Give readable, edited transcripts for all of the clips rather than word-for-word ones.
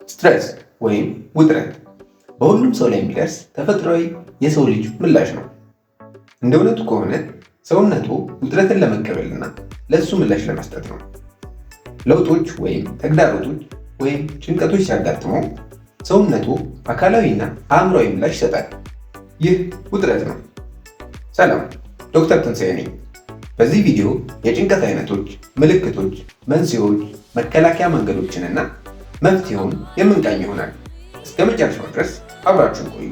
ስትረስ ወይም ውጥረት በሁሉም ሰው ላይ የሚደርስ ተፈጥሯዊ የሰው ልጅ ምላሽ ነው። እንደ እውነቱ ከሆነ ሰውነቱ ውጥረትን ለመቀበልና ለእሱ ምላሽ ለመስጠት ነው። ለውጦች ወይም ተግዳሮቶች ወይም ጭንቀቶች ሲያጋጥመው ሰውነቱ አካላዊና አእምሯዊ ምላሽ ይሰጣል። ይህ ውጥረት ነው። ሰላም፣ ዶክተር ትንሣኤ ነኝ። በዚህ ቪዲዮ የጭንቀት አይነቶች፣ ምልክቶች፣ መንስኤዎች፣ መከላከያ መንገዶችንና መፍትሄውን የምንቃኝ ይሆናል። እስከ መጨረሻው ድረስ አብራችሁን ቆዩ።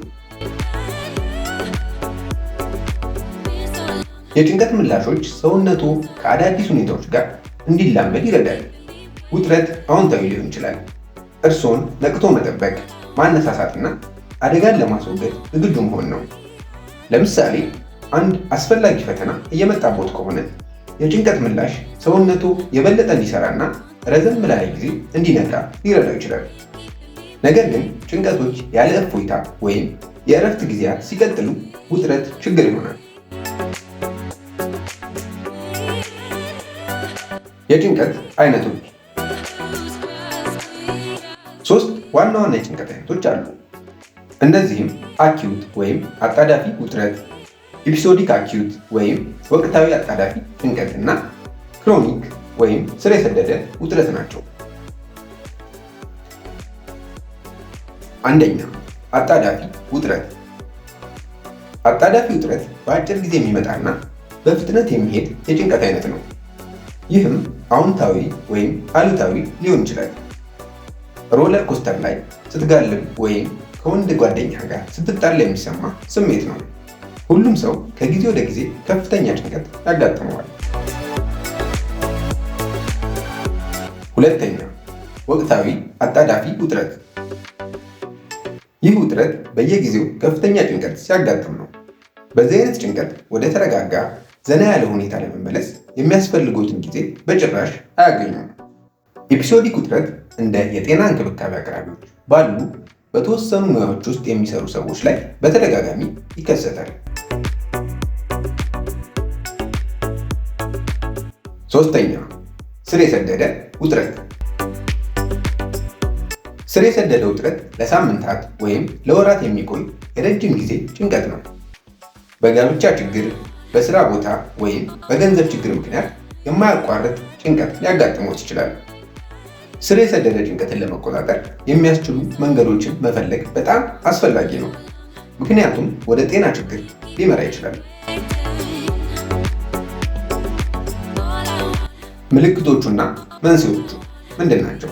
የጭንቀት ምላሾች ሰውነቱ ከአዳዲስ ሁኔታዎች ጋር እንዲላመድ ይረዳል። ውጥረት አዎንታዊ ሊሆን ይችላል። እርስዎን ነቅቶ መጠበቅ፣ ማነሳሳትና አደጋን ለማስወገድ ዝግጁ መሆን ነው። ለምሳሌ አንድ አስፈላጊ ፈተና እየመጣቦት ከሆነ የጭንቀት ምላሽ ሰውነቱ የበለጠ እንዲሰራና ረዘም ላለ ጊዜ እንዲነቃ ሊረዳው ይችላል። ነገር ግን ጭንቀቶች ያለ እፎይታ ወይም የእረፍት ጊዜያት ሲቀጥሉ ውጥረት ችግር ይሆናል። የጭንቀት አይነቶች ሶስት ዋና ዋና የጭንቀት አይነቶች አሉ። እነዚህም አኪዩት ወይም አጣዳፊ ውጥረት፣ ኤፒሶዲክ አኪዩት ወይም ወቅታዊ አጣዳፊ ጭንቀት እና ክሮኒክ ወይም ስር የሰደደ ውጥረት ናቸው። አንደኛ፣ አጣዳፊ ውጥረት። አጣዳፊ ውጥረት በአጭር ጊዜ የሚመጣና በፍጥነት የሚሄድ የጭንቀት አይነት ነው። ይህም አዎንታዊ ወይም አሉታዊ ሊሆን ይችላል። ሮለር ኮስተር ላይ ስትጋልብ ወይም ከወንድ ጓደኛ ጋር ስትጣላ የሚሰማ ስሜት ነው። ሁሉም ሰው ከጊዜ ወደ ጊዜ ከፍተኛ ጭንቀት ያጋጥመዋል። ሁለተኛ፣ ወቅታዊ አጣዳፊ ውጥረት። ይህ ውጥረት በየጊዜው ከፍተኛ ጭንቀት ሲያጋጥም ነው። በዚህ አይነት ጭንቀት ወደ ተረጋጋ ዘና ያለ ሁኔታ ለመመለስ የሚያስፈልጉትን ጊዜ በጭራሽ አያገኙም። ኤፒሶዲክ ውጥረት እንደ የጤና እንክብካቤ አቅራቢዎች ባሉ በተወሰኑ ሙያዎች ውስጥ የሚሰሩ ሰዎች ላይ በተደጋጋሚ ይከሰታል። ሶስተኛ፣ ስር የሰደደ ውጥረት። ስር የሰደደ ውጥረት ለሳምንታት ወይም ለወራት የሚቆይ የረጅም ጊዜ ጭንቀት ነው። በጋብቻ ችግር፣ በስራ ቦታ ወይም በገንዘብ ችግር ምክንያት የማያቋርጥ ጭንቀት ሊያጋጥሞት ይችላል። ስር የሰደደ ጭንቀትን ለመቆጣጠር የሚያስችሉ መንገዶችን መፈለግ በጣም አስፈላጊ ነው፣ ምክንያቱም ወደ ጤና ችግር ሊመራ ይችላል። ምልክቶቹና መንስኤዎቹ ምንድን ናቸው?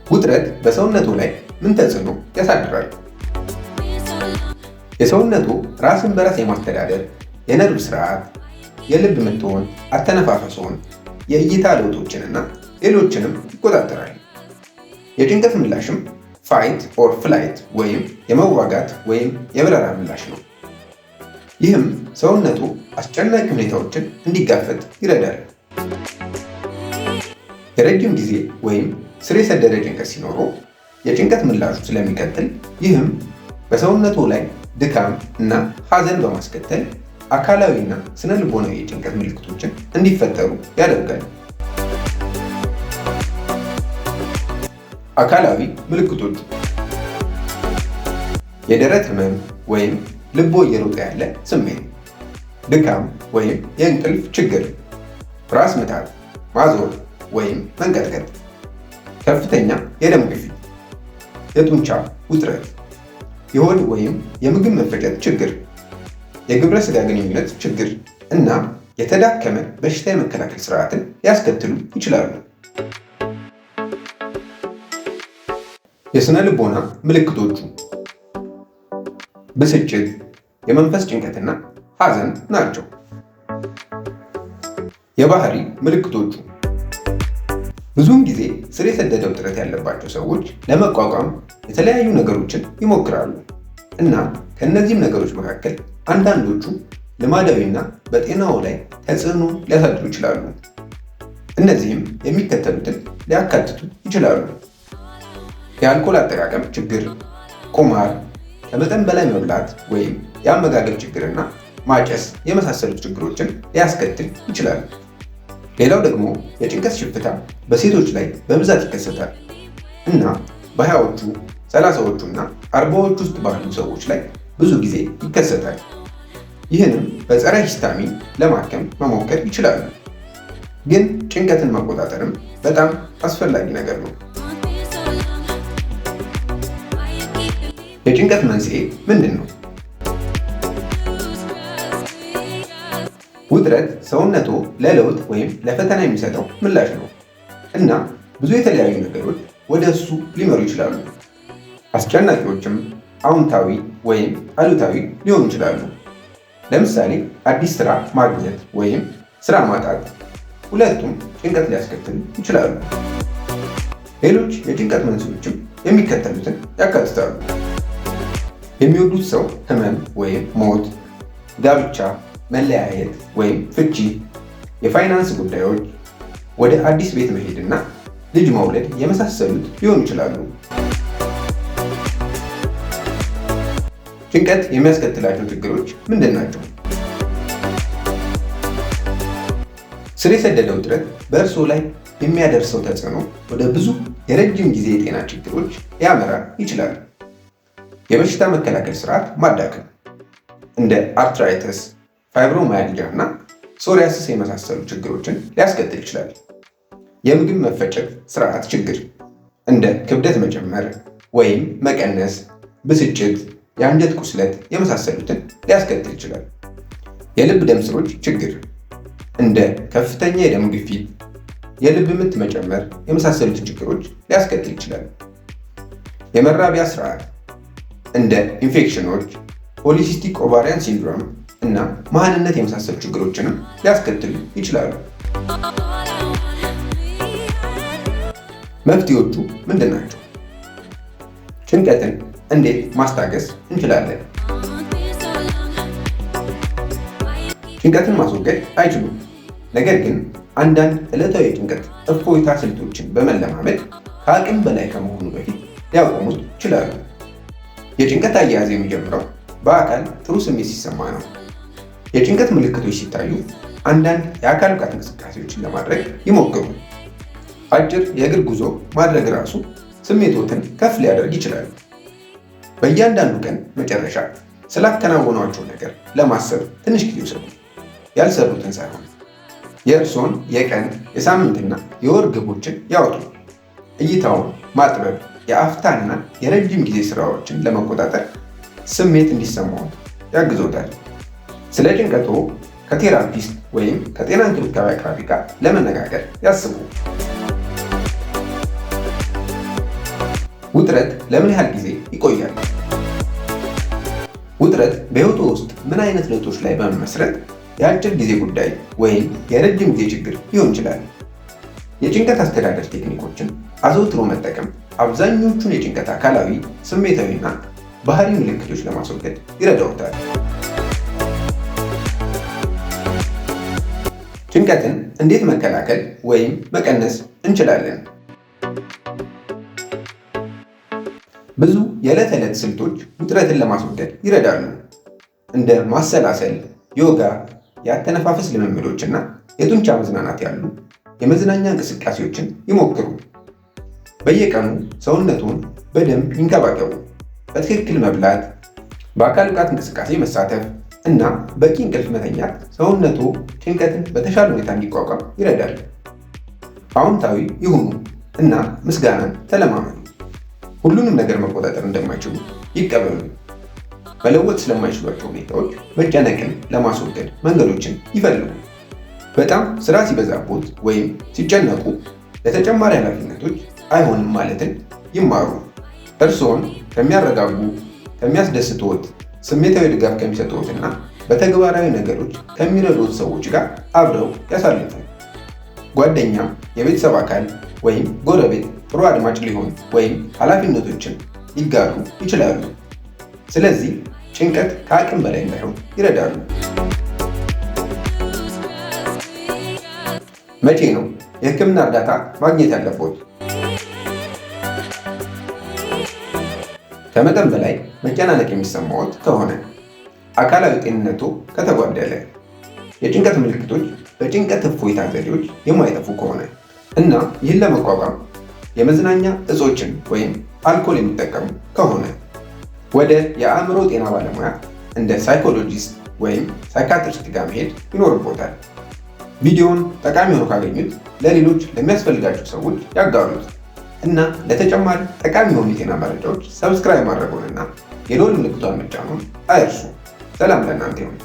ውጥረት በሰውነቱ ላይ ምን ተጽዕኖ ያሳድራል? የሰውነቱ ራስን በራስ የማስተዳደር የነርቭ ስርዓት፣ የልብ ምትዎን፣ አተነፋፈስዎን፣ የእይታ ለውጦችንና ሌሎችንም ይቆጣጠራል። የጭንቀት ምላሽም ፋይት ኦር ፍላይት ወይም የመዋጋት ወይም የበረራ ምላሽ ነው። ይህም ሰውነቱ አስጨናቂ ሁኔታዎችን እንዲጋፈጥ ይረዳል። የረጅም ጊዜ ወይም ስር የሰደደ ጭንቀት ሲኖረው የጭንቀት ምላሹ ስለሚቀጥል፣ ይህም በሰውነቱ ላይ ድካም እና ሐዘን በማስከተል አካላዊና ስነ ልቦናዊ የጭንቀት ምልክቶችን እንዲፈጠሩ ያደርጋል። አካላዊ ምልክቶቹ የደረት ህመም ወይም ልቦ እየሮጠ ያለ ስሜት፣ ድካም ወይም የእንቅልፍ ችግር፣ ራስ ምታት፣ ማዞር ወይም መንቀጥቀጥ፣ ከፍተኛ የደም ግፊት፣ የጡንቻ ውጥረት፣ የሆድ ወይም የምግብ መፈጨት ችግር፣ የግብረ ስጋ ግንኙነት ችግር እና የተዳከመ በሽታ የመከላከል ስርዓትን ሊያስከትሉ ይችላሉ። የስነ ልቦና ምልክቶቹ ብስጭት፣ የመንፈስ ጭንቀትና ሐዘን ናቸው። የባህሪ ምልክቶቹ ብዙውን ጊዜ ስር የሰደደ ውጥረት ያለባቸው ሰዎች ለመቋቋም የተለያዩ ነገሮችን ይሞክራሉ እና ከእነዚህም ነገሮች መካከል አንዳንዶቹ ልማዳዊና በጤናው ላይ ተጽዕኖ ሊያሳድሩ ይችላሉ። እነዚህም የሚከተሉትን ሊያካትቱ ይችላሉ። የአልኮል አጠቃቀም ችግር፣ ቁማር፣ ከመጠን በላይ መብላት ወይም የአመጋገብ ችግርና ማጨስ የመሳሰሉት ችግሮችን ሊያስከትል ይችላል። ሌላው ደግሞ የጭንቀት ሽፍታ በሴቶች ላይ በብዛት ይከሰታል። እና በ20ዎቹ 30ዎቹ እና 40ዎቹ ውስጥ ባሉ ሰዎች ላይ ብዙ ጊዜ ይከሰታል። ይህንም በጸረ ሂስታሚን ለማከም መሞከር ይችላሉ። ግን ጭንቀትን መቆጣጠርም በጣም አስፈላጊ ነገር ነው። የጭንቀት መንስኤ ምንድን ነው? ውጥረት ሰውነቱ ለለውጥ ወይም ለፈተና የሚሰጠው ምላሽ ነው እና ብዙ የተለያዩ ነገሮች ወደ እሱ ሊመሩ ይችላሉ። አስጨናቂዎችም አዎንታዊ ወይም አሉታዊ ሊሆኑ ይችላሉ። ለምሳሌ አዲስ ስራ ማግኘት ወይም ስራ ማጣት፣ ሁለቱም ጭንቀት ሊያስከትሉ ይችላሉ። ሌሎች የጭንቀት መንስኤዎችም የሚከተሉትን ያካትታሉ። የሚወዱት ሰው ህመም ወይም ሞት፣ ጋብቻ፣ መለያየት ወይም ፍቺ፣ የፋይናንስ ጉዳዮች፣ ወደ አዲስ ቤት መሄድና ልጅ መውለድ የመሳሰሉት ሊሆኑ ይችላሉ። ጭንቀት የሚያስከትላቸው ችግሮች ምንድን ናቸው? ስር የሰደደ ውጥረት በእርስዎ ላይ የሚያደርሰው ተጽዕኖ ወደ ብዙ የረጅም ጊዜ የጤና ችግሮች ሊያመራ ይችላል። የበሽታ መከላከል ስርዓት ማዳከም እንደ አርትራይተስ፣ ፋይብሮማያልጂያ እና ሶሪያሲስ የመሳሰሉ ችግሮችን ሊያስከትል ይችላል። የምግብ መፈጨት ስርዓት ችግር እንደ ክብደት መጨመር ወይም መቀነስ፣ ብስጭት፣ የአንጀት ቁስለት የመሳሰሉትን ሊያስከትል ይችላል። የልብ ደም ስሮች ችግር እንደ ከፍተኛ የደም ግፊት፣ የልብ ምት መጨመር የመሳሰሉትን ችግሮች ሊያስከትል ይችላል። የመራቢያ ስርዓት እንደ ኢንፌክሽኖች፣ ፖሊሲስቲክ ኦቫሪያን ሲንድሮም እና መሃንነት የመሳሰሉ ችግሮችንም ሊያስከትሉ ይችላሉ። መፍትሄዎቹ ምንድን ናቸው? ጭንቀትን እንዴት ማስታገስ እንችላለን? ጭንቀትን ማስወገድ አይችሉም። ነገር ግን አንዳንድ ዕለታዊ የጭንቀት እፎይታ ስልቶችን በመለማመድ ከአቅም በላይ ከመሆኑ በፊት ሊያቆሙት ይችላሉ። የጭንቀት አያያዝ የሚጀምረው በአካል ጥሩ ስሜት ሲሰማ ነው። የጭንቀት ምልክቶች ሲታዩ አንዳንድ የአካል ብቃት እንቅስቃሴዎችን ለማድረግ ይሞክሩ። አጭር የእግር ጉዞ ማድረግ ራሱ ስሜቶትን ከፍ ሊያደርግ ይችላል። በእያንዳንዱ ቀን መጨረሻ ስላከናወኗቸው ነገር ለማሰብ ትንሽ ጊዜ ውሰዱ። ያልሰሩትን ሳይሆን የእርስዎን የቀን የሳምንትና የወር ግቦችን ያወጡ። እይታውን ማጥበብ የአፍታና የረጅም ጊዜ ስራዎችን ለመቆጣጠር ስሜት እንዲሰማው ያግዞታል። ስለ ጭንቀቶ ከቴራፒስት ወይም ከጤና እንክብካቤ አቅራቢ ጋር ለመነጋገር ያስቡ። ውጥረት ለምን ያህል ጊዜ ይቆያል? ውጥረት በሕይወቱ ውስጥ ምን አይነት ለውጦች ላይ በመመስረት የአጭር ጊዜ ጉዳይ ወይም የረጅም ጊዜ ችግር ሊሆን ይችላል? የጭንቀት አስተዳደር ቴክኒኮችን አዘውትሮ መጠቀም አብዛኞቹን የጭንቀት አካላዊ፣ ስሜታዊና ባህሪ ምልክቶች ለማስወገድ ይረዳዎታል። ጭንቀትን እንዴት መከላከል ወይም መቀነስ እንችላለን? ብዙ የዕለት ተዕለት ስልቶች ውጥረትን ለማስወገድ ይረዳሉ። እንደ ማሰላሰል፣ ዮጋ፣ የአተነፋፈስ ልምምዶች እና የጡንቻ መዝናናት ያሉ የመዝናኛ እንቅስቃሴዎችን ይሞክሩ። በየቀኑ ሰውነቱን በደንብ ይንከባከቡ። በትክክል መብላት፣ በአካል ብቃት እንቅስቃሴ መሳተፍ እና በቂ እንቅልፍ መተኛት ሰውነቱ ጭንቀትን በተሻለ ሁኔታ እንዲቋቋም ይረዳል። አዎንታዊ ይሁኑ እና ምስጋናን ተለማመዱ። ሁሉንም ነገር መቆጣጠር እንደማይችሉ ይቀበሉ። መለወጥ ስለማይችሏቸው ሁኔታዎች መጨነቅን ለማስወገድ መንገዶችን ይፈልጉ። በጣም ስራ ሲበዛቦት ወይም ሲጨነቁ ለተጨማሪ ኃላፊነቶች አይሆንም ማለትን ይማሩ። እርስዎን ከሚያረጋጉ፣ ከሚያስደስትዎት፣ ስሜታዊ ድጋፍ ከሚሰጡትና በተግባራዊ ነገሮች ከሚረዱት ሰዎች ጋር አብረው ያሳልፉ። ጓደኛ፣ የቤተሰብ አካል ወይም ጎረቤት ጥሩ አድማጭ ሊሆን ወይም ኃላፊነቶችን ሊጋሩ ይችላሉ። ስለዚህ ጭንቀት ከአቅም በላይ እንዳይሆን ይረዳሉ። መቼ ነው የሕክምና እርዳታ ማግኘት ያለብዎት? ከመጠን በላይ መጨናነቅ የሚሰማዎት ከሆነ፣ አካላዊ ጤንነቱ ከተጓደለ፣ የጭንቀት ምልክቶች በጭንቀት እፎይታ ዘዴዎች የማይጠፉ ከሆነ እና ይህን ለመቋቋም የመዝናኛ እጾችን ወይም አልኮል የሚጠቀሙ ከሆነ ወደ የአእምሮ ጤና ባለሙያ እንደ ሳይኮሎጂስት ወይም ሳይካትሪስት ጋር መሄድ ይኖርቦታል። ቪዲዮውን ጠቃሚ ሆኖ ካገኙት ለሌሎች ለሚያስፈልጋቸው ሰዎች ያጋሩት እና ለተጨማሪ ጠቃሚ የሆኑ የጤና መረጃዎች ሰብስክራይብ ማድረጉንና የደወል ምልክቷን መጫኑን አይርሱ። ሰላም ለእናንተ ይሁን።